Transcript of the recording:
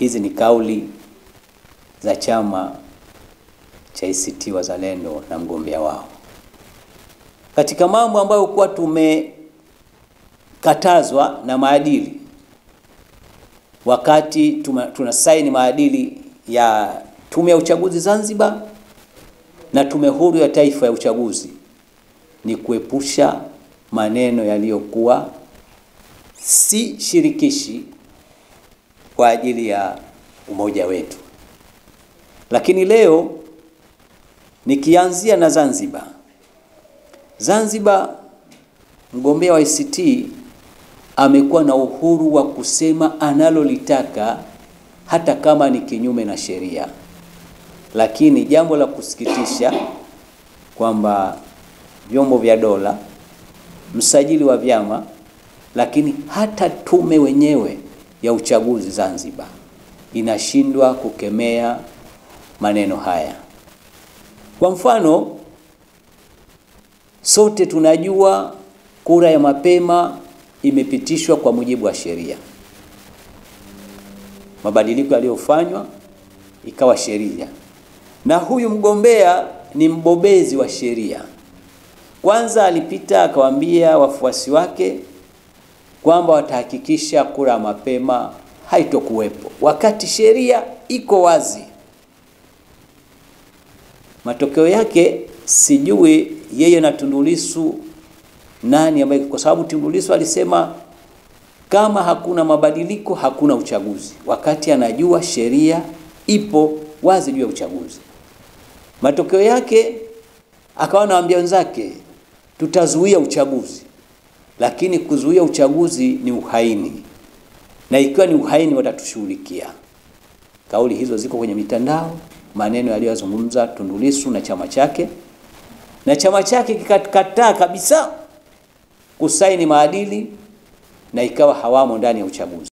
Hizi ni kauli za chama cha ACT Wazalendo na mgombea wao. Katika mambo ambayo kwa tumekatazwa na maadili wakati tunasaini maadili ya Tume ya Uchaguzi Zanzibar na Tume Huru ya Taifa ya Uchaguzi, ni kuepusha maneno yaliyokuwa si shirikishi kwa ajili ya umoja wetu. Lakini leo nikianzia na Zanzibar, mgombea wa ACT amekuwa na uhuru wa kusema analolitaka hata kama ni kinyume na sheria. Lakini jambo la kusikitisha kwamba vyombo vya dola, msajili wa vyama, lakini hata tume wenyewe ya uchaguzi Zanzibar inashindwa kukemea maneno haya. Kwa mfano, sote tunajua kura ya mapema imepitishwa kwa mujibu wa sheria. Mabadiliko yaliyofanywa ikawa sheria. Na huyu mgombea ni mbobezi wa sheria. Kwanza alipita akawaambia wafuasi wake kwamba watahakikisha kura ya mapema haitokuwepo, wakati sheria iko wazi. Matokeo yake sijui yeye na Tundu Lissu nani ambaye, kwa sababu Tundu Lissu alisema kama hakuna mabadiliko hakuna uchaguzi, wakati anajua sheria ipo wazi juu ya uchaguzi. Matokeo yake akawa anawaambia wenzake tutazuia uchaguzi, lakini kuzuia uchaguzi ni uhaini, na ikiwa ni uhaini watatushughulikia. Kauli hizo ziko kwenye mitandao, maneno yaliyozungumza Tundu Lissu na chama chake, na chama chake kikakataa kabisa kusaini maadili na ikawa hawamo ndani ya uchaguzi.